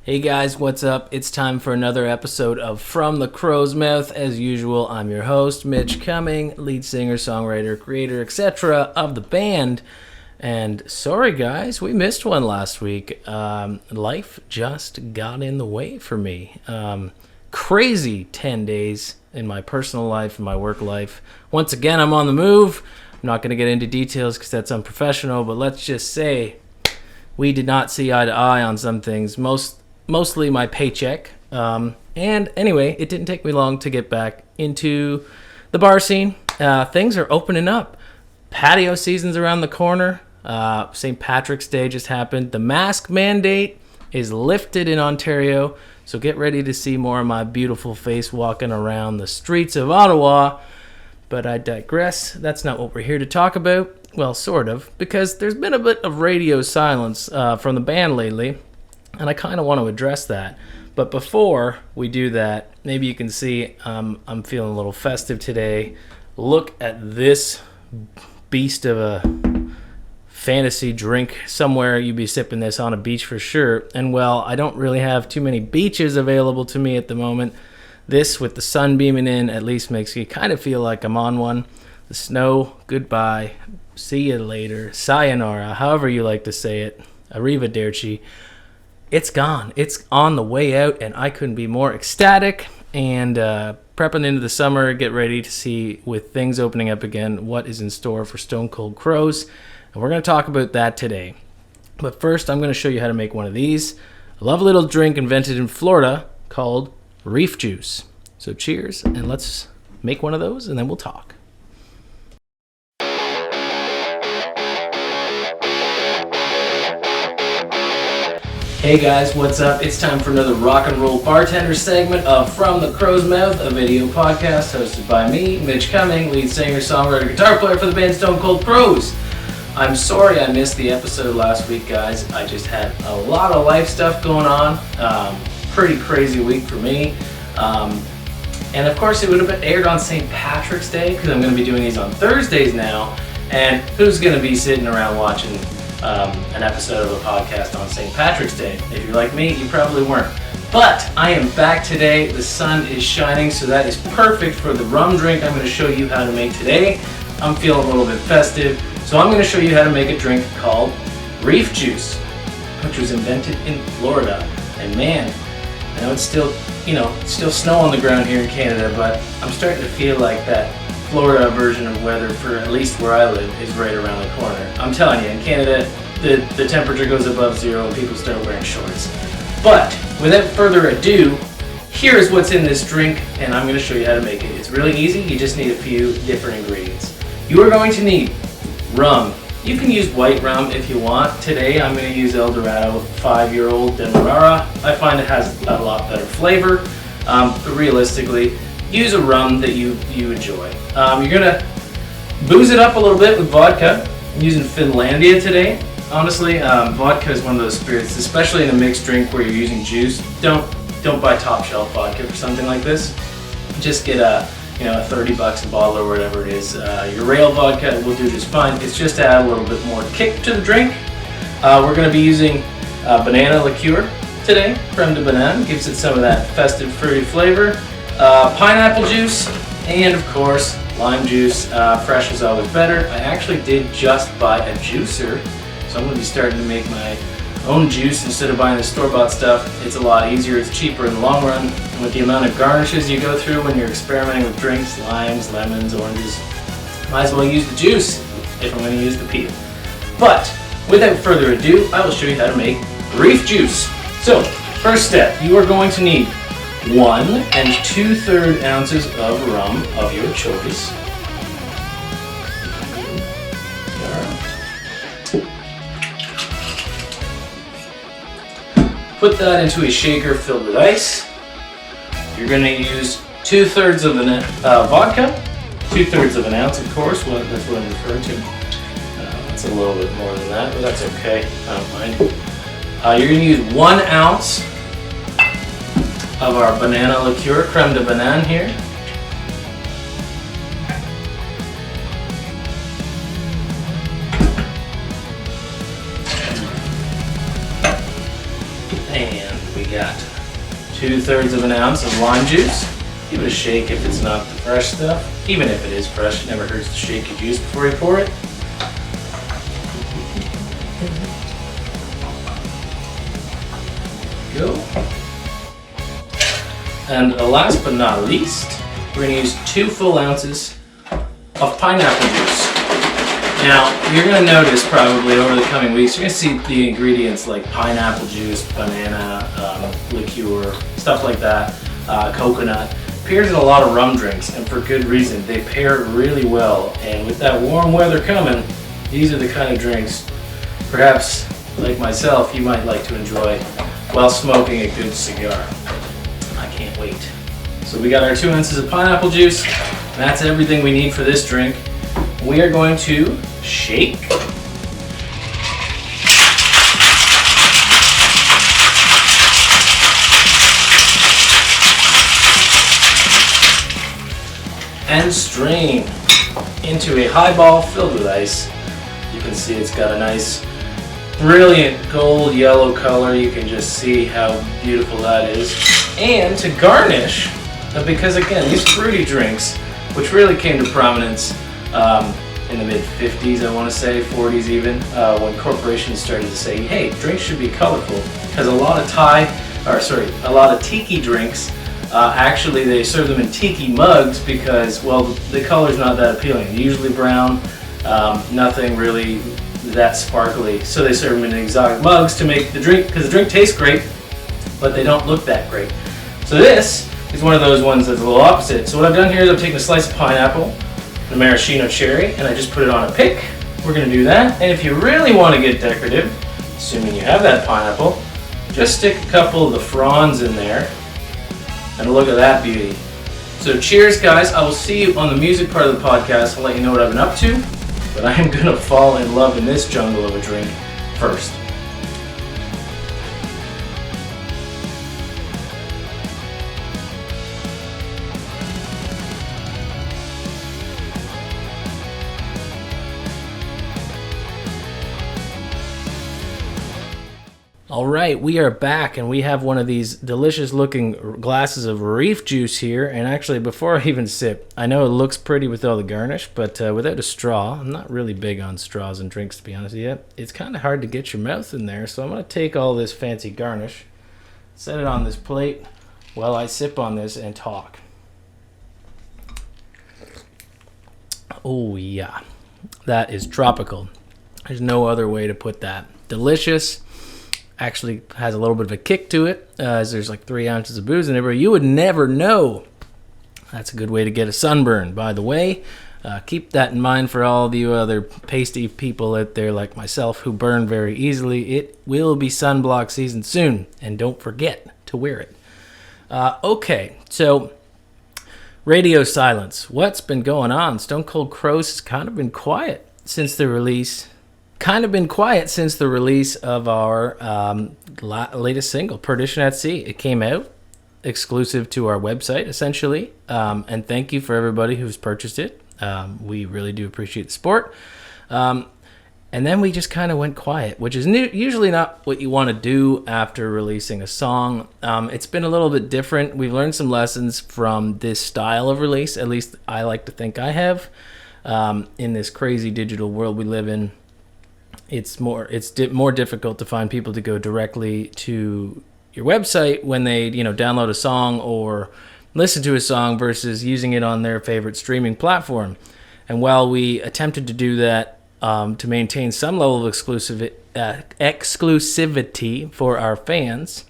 Hey guys, what's up? It's time for another episode of From the Crow's Mouth. As usual, I'm your host, Mitch Cumming, lead singer, songwriter, creator, etc. of the band. And sorry guys, we missed one last week. Life just got in the way for me. Crazy 10 days in my personal life and my work life. Once again, I'm on the move. I'm not going to get into details because that's unprofessional, but let's just say we did not see eye to eye on some things. Mostly my paycheck. And anyway, it didn't take me long to get back into the bar scene. Things are opening up. Patio season's around the corner. St. Patrick's Day just happened. The mask mandate is lifted in Ontario. So get ready to see more of my beautiful face walking around the streets of Ottawa. But I digress. That's not what we're here to talk about. Well, sort of. Because there's been a bit of radio silence from the band lately. And I kind of want to address that. But before we do that, maybe you can see I'm feeling a little festive today. Look at this beast of a fantasy drink. Somewhere you'd be sipping this on a beach for sure. And well, I don't really have too many beaches available to me at the moment. This, with the sun beaming in, at least makes you kind of feel like I'm on one. The snow, goodbye. See you later. Sayonara, however you like to say it. Arrivederci. It's gone. It's on the way out, and I couldn't be more ecstatic. And prepping into the summer, get ready to see, with things opening up again, what is in store for Stone Cold Crows. And we're going to talk about that today. But first, I'm going to show you how to make one of these. I love a little drink invented in Florida called Reef Juice. So cheers, and let's make one of those, and then we'll talk. Hey guys, what's up? It's time for another rock and roll bartender segment of From the Crow's Mouth, a video podcast hosted by me, Mitch Cumming, lead singer, songwriter, guitar player for the band Stone Cold Crows. I'm sorry I missed the episode last week, guys. I just had a lot of life stuff going on. Pretty crazy week for me. And of course it would have been aired on St. Patrick's Day because I'm going to be doing these on Thursdays now. And who's going to be sitting around watching an episode of a podcast on St. Patrick's Day? If you're like me, you probably weren't. But I am back today. The sun is shining, so that is perfect for the rum drink I'm going to show you how to make today. I'm feeling a little bit festive, so I'm going to show you how to make a drink called Reef Juice, which was invented in Florida. And man, I know it's still snow on the ground here in Canada, but I'm starting to feel like that Florida version of weather, for at least where I live, is right around the corner. I'm telling you, in Canada, the temperature goes above zero and people start wearing shorts. But without further ado, here's what's in this drink, and I'm going to show you how to make it. It's really easy. You just need a few different ingredients. You are going to need rum. You can use white rum if you want. Today I'm going to use El Dorado 5-year-old Demerara. I find it has a lot better flavor. But realistically, use a rum that you enjoy. You're going to booze it up a little bit with vodka. I'm using Finlandia today. Honestly, vodka is one of those spirits, especially in a mixed drink where you're using juice. Don't buy top shelf vodka for something like this. Just get a $30 a bottle or whatever it is. Your rail vodka will do just fine. It's just to add a little bit more kick to the drink. We're going to be using banana liqueur today. Creme de banane gives it some of that festive fruity flavor. Pineapple juice, and of course lime juice. Fresh is always better. I actually did just buy a juicer, so I'm going to be starting to make my own juice instead of buying the store-bought stuff. It's a lot easier, it's cheaper in the long run, and with the amount of garnishes you go through when you're experimenting with drinks, limes, lemons, oranges, might as well use the juice if I'm going to use the peel. But without further ado, I will show you how to make Reef Juice. So first step, you are going to need 1 2/3 ounces of rum of your choice. Put that into a shaker filled with ice. You're going to use 2/3 of an vodka, 2/3 of an ounce, of course. Well, that's what I'm referring to. That's a little bit more than that, but that's okay. I don't mind. You're going to use 1 ounce of our banana liqueur, creme de banane here. And we got 2/3 of an ounce of lime juice. Give it a shake if it's not the fresh stuff. Even if it is fresh, it never hurts to shake your juice before you pour it. Go. And last but not least, we're going to use 2 full ounces of pineapple juice. Now, you're going to notice probably over the coming weeks, you're going to see the ingredients like pineapple juice, banana, liqueur, stuff like that, coconut. Appears in a lot of rum drinks, and for good reason. They pair really well, and with that warm weather coming, these are the kind of drinks, perhaps like myself, you might like to enjoy while smoking a good cigar. I can't wait. So we got our 2 ounces of pineapple juice. That's everything we need for this drink. We are going to shake. And strain into a highball filled with ice. You can see it's got a nice, brilliant gold yellow color. You can just see how beautiful that is. And to garnish, because again, these fruity drinks, which really came to prominence in the mid-50s, I want to say, 40s even, when corporations started to say, hey, drinks should be colorful, because a lot of tiki drinks, actually they serve them in tiki mugs because, well, the color's not that appealing. They're usually brown, nothing really that sparkly, so they serve them in exotic mugs to make the drink, because the drink tastes great, but they don't look that great. So this is one of those ones that's a little opposite. So what I've done here is I've taken a slice of pineapple, a maraschino cherry, and I just put it on a pick. We're going to do that, and if you really want to get decorative, assuming you have that pineapple, just stick a couple of the fronds in there, and look at that beauty. So cheers, guys. I will see you on the music part of the podcast. I'll let you know what I've been up to, but I am going to fall in love in this jungle of a drink first. All right, we are back, and we have one of these delicious looking glasses of Reef Juice here. And actually, before I even sip, I know it looks pretty with all the garnish, but without a straw, I'm not really big on straws and drinks, to be honest with you. It's kind of hard to get your mouth in there, so I'm going to take all this fancy garnish, set it on this plate while I sip on this and talk. Oh yeah, that is tropical. There's no other way to put that. Delicious. Actually has a little bit of a kick to it, as there's like 3 ounces of booze in it, but you would never know. That's a good way to get a sunburn, by the way. Keep that in mind for all of you other pasty people out there like myself who burn very easily. It will be sunblock season soon, and don't forget to wear it. Okay, so radio silence. What's been going on? Stone Cold Crows has kind of been quiet since the release. Of our latest single, Perdition at Sea. It came out exclusive to our website, essentially, and thank you for everybody who's purchased it. We really do appreciate the support. And then we just kind of went quiet, which is usually not what you want to do after releasing a song. It's been a little bit different. We've learned some lessons from this style of release, at least I like to think I have, in this crazy digital world we live in. It's more difficult to find people to go directly to your website when they download a song or listen to a song versus using it on their favorite streaming platform. And while we attempted to do that to maintain some level of exclusivity for our fans,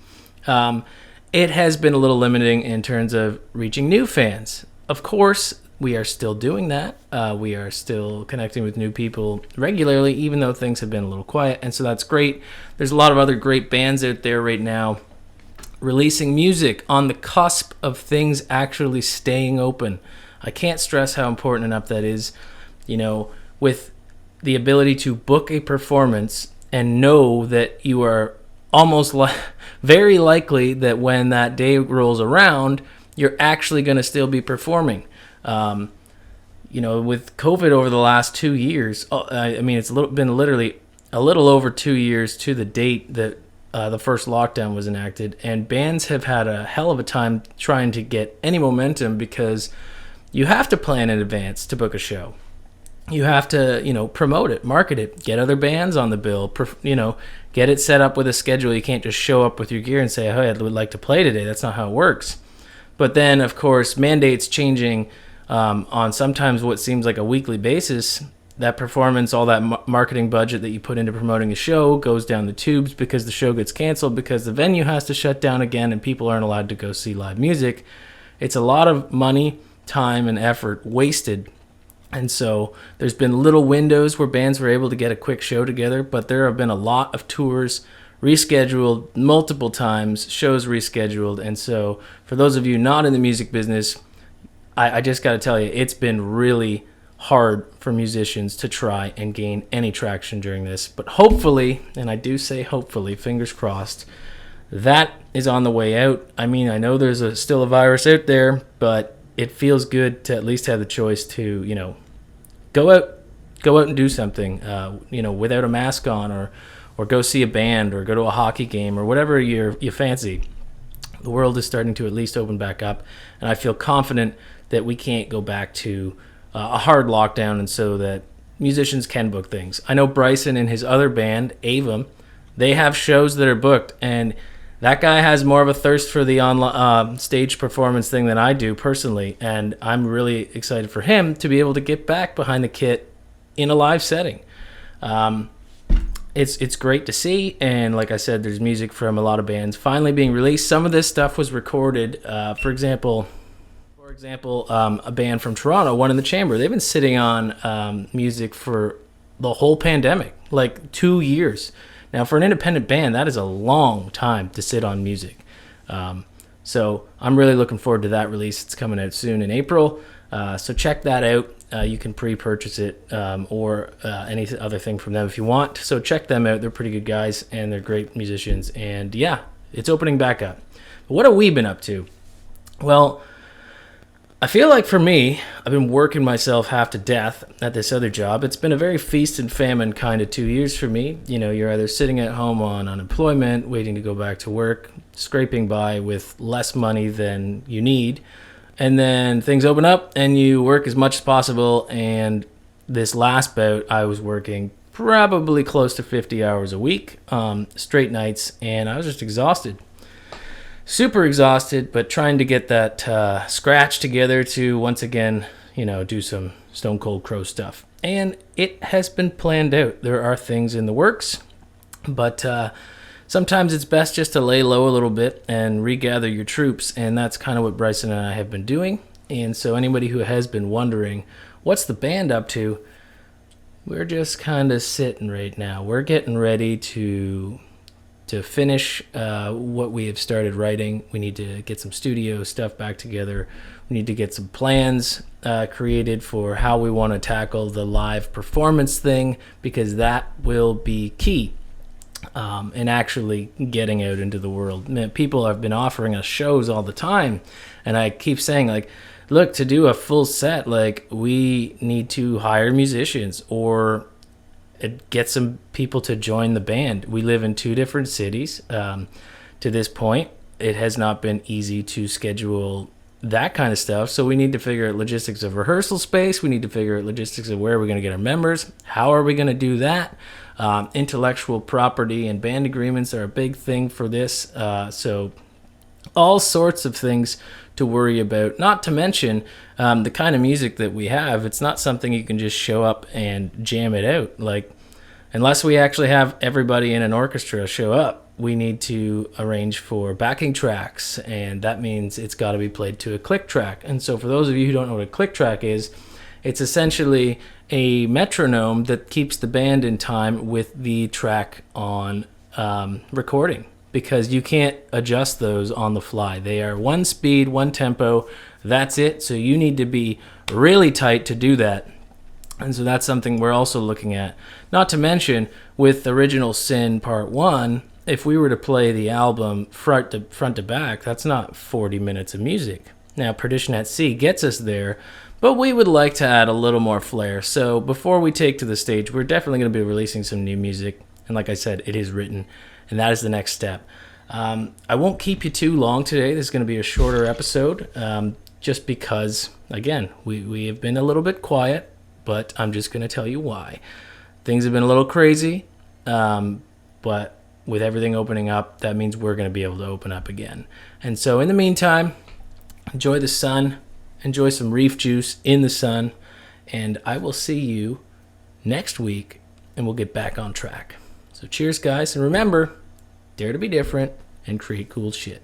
it has been a little limiting in terms of reaching new fans. Of course, we are still doing that. We are still connecting with new people regularly, even though things have been a little quiet, and so that's great. There's a lot of other great bands out there right now releasing music on the cusp of things actually staying open. I can't stress how important enough that is, with the ability to book a performance and know that you are almost very likely that when that day rolls around, you're actually going to still be performing. With COVID over the last 2 years, it's been literally a little over 2 years to the date that the first lockdown was enacted, and bands have had a hell of a time trying to get any momentum because you have to plan in advance to book a show. You have to, promote it, market it, get other bands on the bill, get it set up with a schedule. You can't just show up with your gear and say, hey, I would like to play today. That's not how it works. But then, of course, mandates changing on sometimes what seems like a weekly basis. That performance, all that marketing budget that you put into promoting a show goes down the tubes because the show gets canceled because the venue has to shut down again and people aren't allowed to go see live music. It's a lot of money, time, and effort wasted. And so there's been little windows where bands were able to get a quick show together, but there have been a lot of tours rescheduled multiple times, shows rescheduled. And so for those of you not in the music business, I just got to tell you, it's been really hard for musicians to try and gain any traction during this. But hopefully, and I do say hopefully, fingers crossed, that is on the way out. I mean, I know there's still a virus out there, but it feels good to at least have the choice to, go out and do something, without a mask on, or go see a band, or go to a hockey game, or whatever you fancy. The world is starting to at least open back up, and I feel confident that we can't go back to a hard lockdown, and so that musicians can book things. I know Bryson and his other band, Avum, they have shows that are booked, and that guy has more of a thirst for the stage performance thing than I do personally, and I'm really excited for him to be able to get back behind the kit in a live setting. It's great to see, and like I said, there's music from a lot of bands finally being released. Some of this stuff was recorded. For example, a band from Toronto, One in the Chamber, they've been sitting on music for the whole pandemic, like 2 years. Now, for an independent band, that is a long time to sit on music. So I'm really looking forward to that release. It's coming out soon in April. So check that out. You can pre-purchase it or any other thing from them if you want. So check them out. They're pretty good guys, and they're great musicians. And yeah, it's opening back up. But what have we been up to? Well, I feel like for me, I've been working myself half to death at this other job. It's been a very feast and famine kind of 2 years for me. You're either sitting at home on unemployment, waiting to go back to work, scraping by with less money than you need, and then things open up and you work as much as possible. And this last bout, I was working probably close to 50 hours a week, straight nights, and I was just exhausted. Super exhausted, but trying to get that scratch together to once again, do some Stone Cold Crow stuff. And it has been planned out. There are things in the works, but sometimes it's best just to lay low a little bit and regather your troops, and that's kind of what Bryson and I have been doing. And so anybody who has been wondering, what's the band up to? We're just kind of sitting right now. We're getting ready to finish what we have started writing. We need to get some studio stuff back together. We need to get some plans created for how we want to tackle the live performance thing, because that will be key in actually getting out into the world. Man, people have been offering us shows all the time, and I keep saying, look, to do a full set, we need to hire musicians or get some people to join the band. We live in 2 different cities. To this point, it has not been easy to schedule that kind of stuff. So we need to figure out logistics of rehearsal space. We need to figure out logistics of where we're going to get our members. How are we going to do that? Intellectual property and band agreements are a big thing for this. So all sorts of things to worry about, not to mention the kind of music that we have. It's not something you can just show up and jam it out. Unless we actually have everybody in an orchestra show up, we need to arrange for backing tracks, and that means it's got to be played to a click track. And so for those of you who don't know what a click track is, it's essentially a metronome that keeps the band in time with the track on recording, because you can't adjust those on the fly. They are one speed, one tempo, that's it. So you need to be really tight to do that. And so that's something we're also looking at. Not to mention, with Original Sin Part 1, if we were to play the album front to back, that's not 40 minutes of music. Now, Perdition at Sea gets us there, but we would like to add a little more flair. So before we take to the stage, we're definitely going to be releasing some new music. And like I said, it is written and that is the next step. I won't keep you too long today. This is going to be a shorter episode, just because, again, we have been a little bit quiet, but I'm just going to tell you why. Things have been a little crazy, but with everything opening up, that means we're going to be able to open up again. And so in the meantime, enjoy the sun, enjoy some Reef Juice in the sun, and I will see you next week, and we'll get back on track. So cheers, guys, and remember, dare to be different and create cool shit.